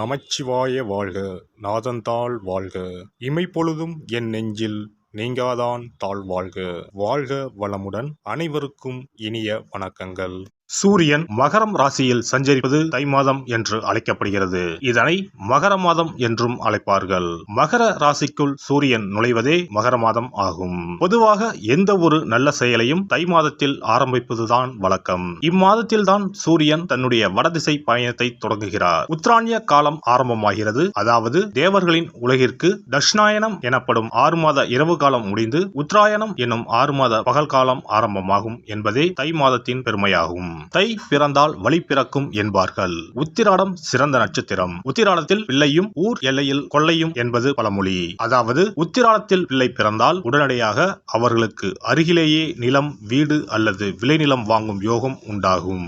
நமச்சிவாய வாழ்க. நாதந்தாள் வாழ்க. இமைப்பொழுதும் என் நெஞ்சில் நீங்காதான் தாழ் வாழ்க. வாழ்க வளமுடன். அனைவருக்கும் இனிய வணக்கங்கள். சூரியன் மகரம் ராசியில் சஞ்சரிப்பது தை மாதம் என்று அழைக்கப்படுகிறது. இதனை மகர மாதம் என்றும் அழைப்பார்கள். மகர ராசிக்குள் சூரியன் நுழைவதே மகர மாதம் ஆகும். பொதுவாக எந்த ஒரு நல்ல செயலையும் தை மாதத்தில் ஆரம்பிப்பதுதான் வழக்கம். இம்மாதத்தில் தான் சூரியன் தன்னுடைய வடதிசை பயணத்தை தொடங்குகிறார். உத்தராயண காலம் ஆரம்பமாகிறது. அதாவது தேவர்களின் உலகிற்கு தட்சிணாயனம் எனப்படும் 6 மாத இரவு காலம் முடிந்து உத்தராயணம் என்னும் 6 மாத பகல் காலம் ஆரம்பமாகும் என்பதே தை மாதத்தின் பெருமையாகும். தை பிறந்தால் வழி பிறக்கும் என்பார்கள். உத்திராடம் சிறந்த நட்சத்திரம். உத்திராடத்தில் பிள்ளையும் ஊர் எல்லையில் கொள்ளையும் என்பது பழமொழி. அதாவது உத்திராடத்தில் பிள்ளை பிறந்தால் உடனடியாக அவர்களுக்கு அருகிலேயே நிலம், வீடு அல்லது விளைநிலம் வாங்கும் யோகம் உண்டாகும்.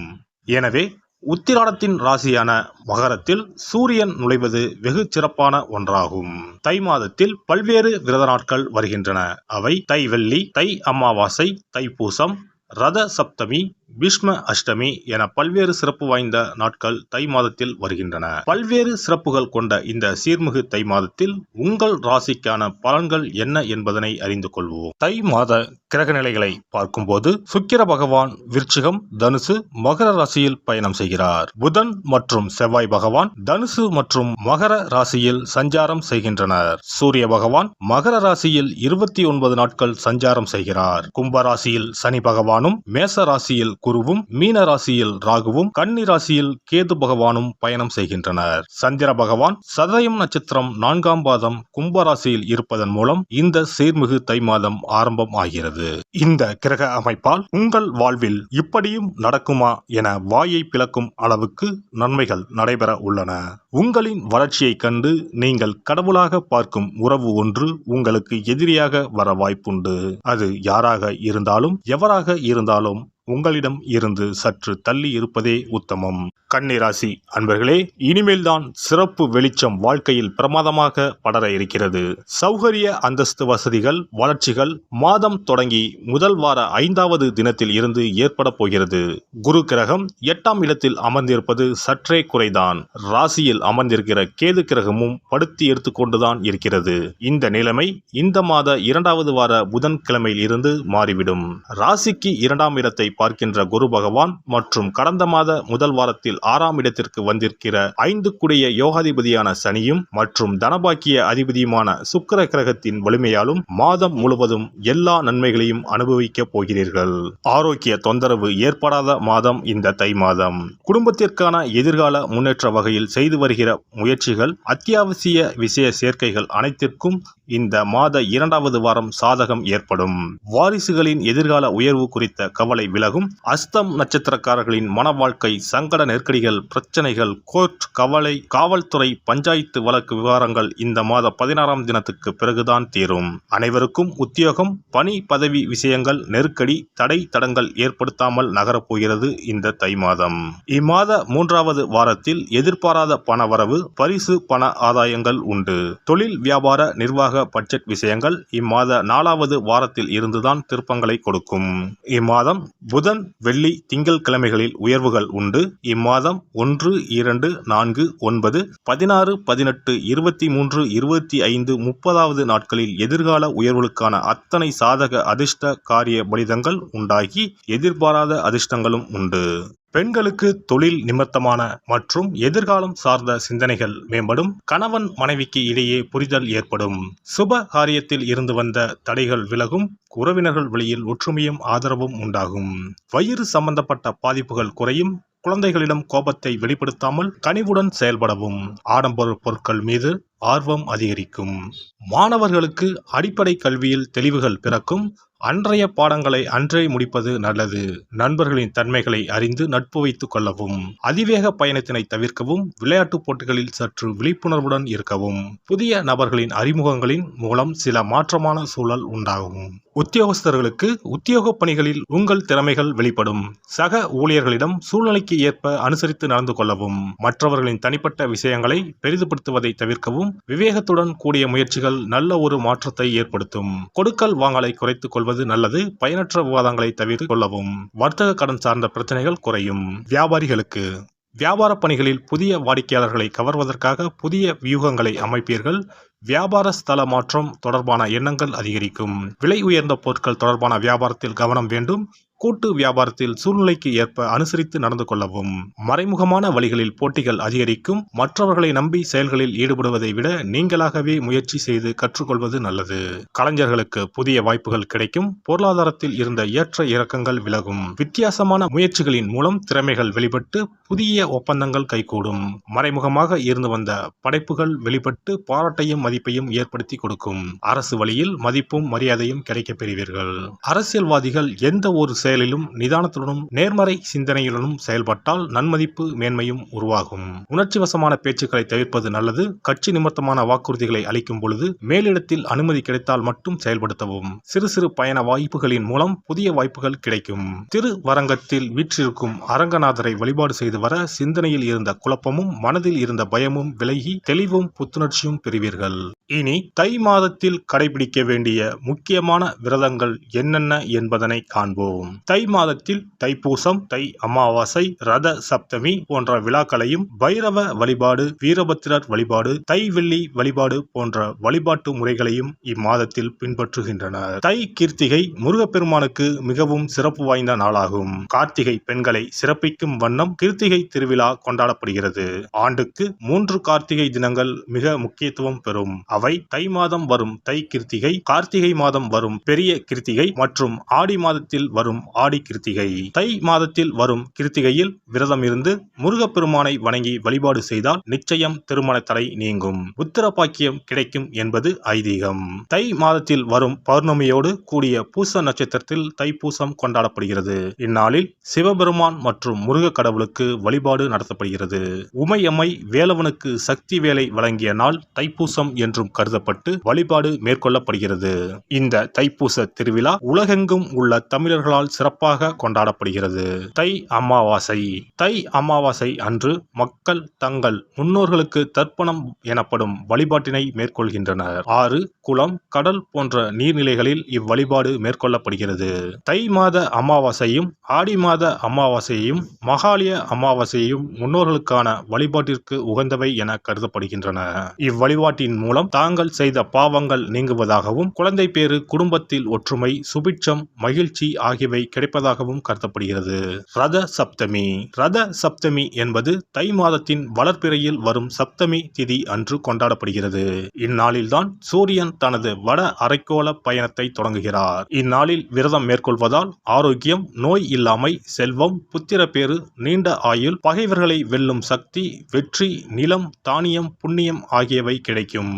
எனவே உத்திராடத்தின் ராசியான மகரத்தில் சூரியன் நுழைவது வெகு சிறப்பான ஒன்றாகும். தை மாதத்தில் பல்வேறு விரத நாட்கள் வருகின்றன. அவை தை வெள்ளி, தை அமாவாசை, தைப்பூசம், ரத சப்தமி, பீஷ்ம அஷ்டமி என பல்வேறு சிறப்பு வாய்ந்த நாட்கள் தை மாதத்தில் வருகின்றன. பல்வேறு சிறப்புகள் கொண்ட இந்த சீர்மிகு தை மாதத்தில் உங்கள் ராசிக்கான பலன்கள் என்ன என்பதனை அறிந்து கொள்வோம். தை மாத கிரக நிலைகளை பார்க்கும்போது சுக்கிர பகவான் விருச்சிகம், தனுசு, மகர ராசியில் பயணம் செய்கிறார். புதன் மற்றும் செவ்வாய் பகவான் தனுசு மற்றும் மகர ராசியில் சஞ்சாரம் செய்கின்றனர். சூரிய பகவான் மகர ராசியில் 29 நாட்கள் சஞ்சாரம் செய்கிறார். கும்ப ராசியில் சனி பகவானும், மேச ராசியில் குருவும், மீன ராசியில் ராகுவும், கன்னி ராசியில் கேது பகவானும் பயணம் செய்கின்றனர். சந்திர பகவான் சதயம் நட்சத்திரம் 4ஆம் பாதம் கும்ப ராசியில் இருப்பதன் மூலம் இந்த சீர்மிகு தை மாதம் ஆரம்பம் ஆகிறது. இந்த கிரக அமைப்பால் உங்கள் வாழ்வில் இப்படியும் நடக்குமா என வாயை பிளக்கும் அளவுக்கு நன்மைகள் நடைபெற உள்ளன. உங்களின் வளர்ச்சியை கண்டு நீங்கள் கடவுளாக பார்க்கும் உறவு ஒன்று உங்களுக்கு எதிரியாக வர வாய்ப்புண்டு. அது யாராக இருந்தாலும் எவராக இருந்தாலும் உங்களிடம் இருந்து சற்று தள்ளி இருப்பதே உத்தமம். கன்னிராசி அன்பர்களே, இனிமேல் தான் சிறப்பு வெளிச்சம் வாழ்க்கையில் பிரமாதமாக படர இருக்கிறது. சௌகரிய அந்தஸ்து வசதிகள் வளர்ச்சிகள் மாதம் தொடங்கி முதல் வார 5வது தினத்தில் இருந்து ஏற்பட போகிறது. குரு கிரகம் 8ஆம் இடத்தில் அமர்ந்திருப்பது சற்றே குறைதான். ராசியில் அமர்ந்திருக்கிற கேது கிரகமும் படுத்தி எடுத்துக்கொண்டுதான் இருக்கிறது. இந்த நிலைமை இந்த மாத 2வது வார புதன் கிழமையில் இருந்து மாறிவிடும். ராசிக்கு 2ஆம் இடத்தை பார்க்கின்ற குரு பகவான் மற்றும் கடந்த மாத முதல் வாரத்தில் 6ஆம் இடத்திற்கு வந்திருக்கிற 5 குடைய யோகாதிபதியான சனியும் மற்றும் தனபாக்கிய அதிபதியுமான சுக்கிர கிரகத்தின் வலிமையாலும் மாதம் முழுவதும் எல்லா நன்மைகளையும் அனுபவிக்க போகிறீர்கள். ஆரோக்கிய தொந்தரவு ஏற்படாத மாதம் இந்த தை மாதம். குடும்பத்திற்கான எதிர்கால முன்னேற்ற வகையில் செய்து வருகிற முயற்சிகள், அத்தியாவசிய விஷய சேர்க்கைகள் அனைத்திற்கும் இந்த மாத 2வது வாரம் சாதகம் ஏற்படும். வாரிசுகளின் எதிர்கால உயர்வு குறித்த கவலை விலகும். அஸ்தம் நட்சத்திரக்காரர்களின் மன வாழ்க்கை சங்கட நெருக்கடிகள், பிரச்சனைகள், கோர்ட் கவலை, காவல்துறை, பஞ்சாயத்து வழக்கு விவகாரங்கள் இந்த மாத 16ஆம் தினத்துக்கு பிறகுதான் தீரும். அனைவருக்கும் உத்தியோகம், பணி, பதவி விஷயங்கள் நெருக்கடி, தடை தடங்கள் ஏற்படுத்தாமல் நகரப்போகிறது இந்த தை மாதம். இம்மாத 3வது வாரத்தில் எதிர்பாராத பண வரவு, பரிசு பண ஆதாயங்கள் உண்டு. தொழில் வியாபார நிர்வாக பட்ஜெட் விஷயங்கள் இம்மாத 4வது வாரத்தில் இருந்துதான் திருப்பங்களை கொடுக்கும். இம்மாதம் புதன், வெள்ளி, திங்கள் கிழமைகளில் உயர்வுகள் உண்டு. இம்மாதம் 1, 2, 4, 9, 16, 18, 23, 25, 30வது நாட்களில் எதிர்கால உயர்வுகளுக்கான அத்தனை சாதக அதிர்ஷ்ட காரிய பலிதங்கள் உண்டாகி எதிர்பாராத அதிர்ஷ்டங்களும் உண்டு. பெண்களுக்கு தொழில் நிமித்தமான மற்றும் எதிர்காலம் சார்ந்த சிந்தனைகள் மேம்படும். கணவன் மனைவிக்கு இடையே புரிதல் ஏற்படும். சுப காரியத்தில் இருந்து வந்த தடைகள் விலகும். உறவினர்கள் வழியில் ஒற்றுமையும் ஆதரவும் உண்டாகும். வயிறு சம்பந்தப்பட்ட பாதிப்புகள் குறையும். குழந்தைகளிடம் கோபத்தை வெளிப்படுத்தாமல் கனிவுடன் செயல்படவும். ஆடம்பர பொருட்கள் மீது ஆர்வம் அதிகரிக்கும். மாணவர்களுக்கு அடிப்படை கல்வியில் தெளிவுகள் பிறக்கும். அன்றைய பாடங்களை அன்றே முடிப்பது நல்லது. நண்பர்களின் தன்மைகளை அறிந்து நட்பு வைத்துக் கொள்ளவும். அதிவேக பயணத்தினை தவிர்க்கவும். விளையாட்டு போட்டிகளில் சற்று விழிப்புணர்வுடன் இருக்கவும். புதிய நபர்களின் அறிமுகங்களின் மூலம் சில மாற்றமான சூழல் உண்டாகும். உத்தியோகஸ்தர்களுக்கு உத்தியோக பணிகளில் உங்கள் திறமைகள் வெளிப்படும். சக ஊழியர்களிடம் சூழ்நிலைக்கு ஏற்ப அனுசரித்து நடந்து கொள்ளவும். மற்றவர்களின் தனிப்பட்ட விஷயங்களை பெரிதுபடுத்துவதை தவிர்க்கவும். விவேகத்துடன் கூடிய முயற்சிகள் நல்ல ஒரு மாற்றத்தை ஏற்படுத்தும். கொடுக்கல் வாங்கலை குறைத்துக் கொள்வது நல்லது. பயனற்ற விவாதங்களை தவிர்த்து கொள்ளவும். வர்த்தக கடன் சார்ந்த பிரச்சனைகள் குறையும். வியாபாரிகளுக்கு வியாபார பணிகளில் புதிய வாடிக்கையாளர்களை கவர்வதற்காக புதிய வியூகங்களை அமைப்பீர்கள். வியாபார ஸ்தல மாற்றம் தொடர்பான எண்ணங்கள் அதிகரிக்கும். விலை உயர்ந்த பொருட்கள் தொடர்பான வியாபாரத்தில் கவனம் வேண்டும். கூட்டு வியாபாரத்தில் சூழ்நிலைக்கு ஏற்ப அனுசரித்து நடந்து கொள்ளவும். மறைமுகமான வழிகளில் போட்டிகள் அதிகரிக்கும். மற்றவர்களை நம்பி செயல்களில் ஈடுபடுவதை விட நீங்களாகவே முயற்சி செய்து கற்றுக்கொள்வது நல்லது. கலைஞர்களுக்கு புதிய வாய்ப்புகள் கிடைக்கும். பொருளாதாரத்தில் இருந்த ஏற்ற இறக்கங்கள் விலகும். வித்தியாசமான முயற்சிகளின் மூலம் திறமைகள் வெளிப்பட்டு புதிய ஒப்பந்தங்கள் கைகூடும். மறைமுகமாக இருந்து வந்த படைப்புகள் வெளிப்பட்டு பாராட்டையும் மதிப்பையும் ஏற்படுத்தி கொடுக்கும். அரசு வழியில் மதிப்பும் மரியாதையும் கிடைக்கப் பெறுவீர்கள். அரசியல்வாதிகள் எந்த ஒரு செயலிலும் நிதானத்துடனும் நேர்மறை சிந்தனையுடனும் செயல்பட்டால் நன்மதிப்பு மேன்மையும் உருவாகும். உணர்ச்சி வசமான பேச்சுக்களை தவிர்ப்பது நல்லது. கட்சி நிமித்தமான வாக்குறுதிகளை அளிக்கும் பொழுது மேலிடத்தில் அனுமதி கிடைத்தால் மட்டும் செயல்படுத்தவும். சிறு சிறு பயண வாய்ப்புகளின் மூலம் புதிய வாய்ப்புகள் கிடைக்கும். திருவரங்கத்தில் வீற்றிருக்கும் அரங்கநாதரை வழிபாடு செய்து வர சிந்தனையில் இருந்த குழப்பமும் மனதில் இருந்த பயமும் விலகி தெளிவும் புத்துணர்ச்சியும் பெறுவீர்கள். இனி தை மாதத்தில் கடைபிடிக்க வேண்டிய முக்கியமான விரதங்கள் என்னென்ன என்பதனை காண்போம். தை மாதத்தில் தைப்பூசம், தை அமாவாசை, ரத சப்தமி போன்ற விழாக்களையும் பைரவ வழிபாடு, வீரபத்திரர் வழிபாடு, தை வெள்ளி வழிபாடு போன்ற வழிபாட்டு முறைகளையும் இம்மாதத்தில் பின்பற்றுகின்றனர். தை கிருத்திகை முருகப்பெருமானுக்கு மிகவும் சிறப்பு வாய்ந்த நாளாகும். கார்த்திகை பெண்களை சிறப்பிக்கும் வண்ணம் கிருத்திகை திருவிழா கொண்டாடப்படுகிறது. ஆண்டுக்கு 3 கார்த்திகை தினங்கள் மிக முக்கியத்துவம் பெறும். அவை தை மாதம் வரும் தை கிருத்திகை, கார்த்திகை மாதம் வரும் பெரிய கிருத்திகை மற்றும் ஆடி மாதத்தில் வரும் ஆடி கிருத்திகை. தை மாதத்தில் வரும் கிருத்திகையில் விரதம் இருந்து முருகப்பெருமானை வணங்கி வழிபாடு செய்தால் நிச்சயம் திருமண தடை நீங்கும். புத்திர பாக்கியம் கிடைக்கும் என்பது ஐதீகம். தை மாதத்தில் வரும் பௌர்ணமியோடு கூடிய பூச நட்சத்திரத்தில் தைப்பூசம் கொண்டாடப்படுகிறது. இந்நாளில் சிவபெருமான் மற்றும் முருக கடவுளுக்கு வழிபாடு நடத்தப்படுகிறது. உமையம்மை வேலவனுக்கு சக்தி வேலை வழங்கிய நாள் தைப்பூசம் என்றும் கருதப்பட்டு வழிபாடு மேற்கொள்ளப்படுகிறது. இந்த தைப்பூச திருவிழா உலகெங்கும் உள்ள தமிழர்களால் சிறப்பாக கொண்டாடப்படுகிறது. தை அமாவாசை. தை அமாவாசை அன்று மக்கள் தங்கள் முன்னோர்களுக்கு தர்ப்பணம் எனப்படும் வழிபாட்டினை மேற்கொள்கின்றனர். ஆறு, குளம், கடல் போன்ற நீர்நிலைகளில் இவ்வழிபாடு மேற்கொள்ளப்படுகிறது. தை மாத அமாவாசையும் ஆடி மாத அமாவாசையையும் மகாலய அமாவாசையையும் முன்னோர்களுக்கான வழிபாட்டிற்கு உகந்தவை என கருதப்படுகின்றன. இவ்வழிபாட்டின் மூலம் தாங்கள் செய்த பாவங்கள் நீங்குவதாகவும் குழந்தை பேறு, குடும்பத்தில் ஒற்றுமை, சுபிட்சம், மகிழ்ச்சி ஆகியவை கிடைப்பதாகவும் கருதப்படுகிறது. ரத சப்தமி. ரத சப்தமி என்பது தை மாதத்தின் வளர்பிறையில் வரும் சப்தமி திதி அன்று கொண்டாடப்படுகிறது. இந்நாளில்தான் சூரியன் தனது வட அரைக்கோள பயணத்தை தொடங்குகிறார். இந்நாளில் விரதம் மேற்கொள்வதால் ஆரோக்கியம், நோய் இல்லாமை, செல்வம், புத்திரப்பேறு, நீண்ட ஆயுள், பகைவர்களை வெல்லும் சக்தி, வெற்றி, நிலம், தானியம், புண்ணியம் ஆகியவை கிடைக்கும்.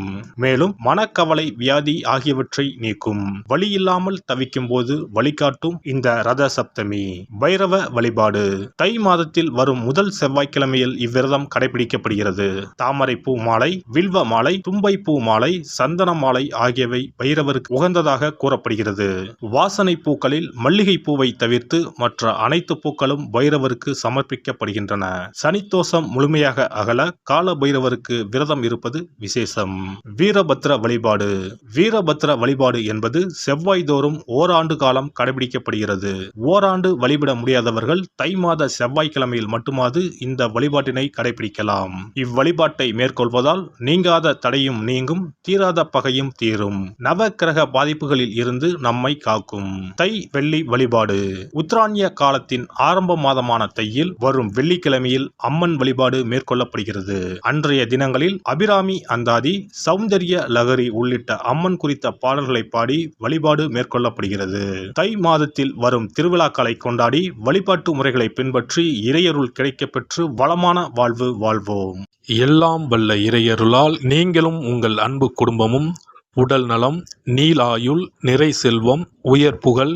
மேலும் மனக்கவலை, வியாதி ஆகியவற்றை நீக்கும். வழியில்லாமல் தவிக்கும் போது வழிகாட்டும் இந்த ரத சப்தமி. பைரவ வழிபாடு. தை மாதத்தில் வரும் முதல் செவ்வாய்க்கிழமையில் இவ்விரதம் கடைபிடிக்கப்படுகிறது. தாமரை பூ மாலை, வில்வ மாலை, தும்பை பூ மாலை, சந்தன மாலை ஆகியவை பைரவருக்கு உகந்ததாக கூறப்படுகிறது. வாசனை பூக்களில் மல்லிகை பூவை தவிர்த்து மற்ற அனைத்து பூக்களும் பைரவருக்கு சமர்ப்பிக்கப்படுகின்றன. சனித்தோஷம் முழுமையாக அகல கால பைரவருக்கு விரதம் இருப்பது விசேஷம். வீரபத்ர வழிபாடு. வீரபத்ர வழிபாடு என்பது செவ்வாய் தோறும் ஓராண்டு காலம் கடைபிடிக்கப்படுகிறது. ஓராண்டு வழிபட முடியாதவர்கள் தை மாத செவ்வாய்க்கிழமையில் மட்டுமாவது இந்த வழிபாட்டினை கடைபிடிக்கலாம். இவ்வழிபாட்டை மேற்கொள்வதால் நீங்காத தடையும் நீங்கும், தீராத பகையும் தீரும், நவ கிரக பாதிப்புகளில் இருந்து நம்மை காக்கும். தை வெள்ளி வழிபாடு. உத்தராயண காலத்தின் ஆரம்ப மாதமான தையில் வரும் வெள்ளிக்கிழமையில் அம்மன் வழிபாடு மேற்கொள்ளப்படுகிறது. அன்றைய தினங்களில் அபிராமி அந்தாதி, சௌந்தர்ய லகரி உள்ளிட்ட அம்மன் குறித்த பாடல்களை பாடி வழிபாடு மேற்கொள்ளப்படுகிறது. தை மாதத்தில் வரும் திருவிழாக்களை கொண்டாடி வழிபாட்டு முறைகளை பின்பற்றி இறையருள் கிடைக்கப்பெற்று வளமான வாழ்வு வாழ்வோம். எல்லாம் வல்ல இறையருளால் நீங்களும் உங்கள் அன்பு குடும்பமும் உடல் நலம், நீலாயுள், நிறை செல்வம், உயர் புகழ்,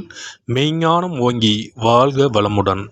மெய்ஞானம் ஓங்கி வாழ்க வளமுடன்.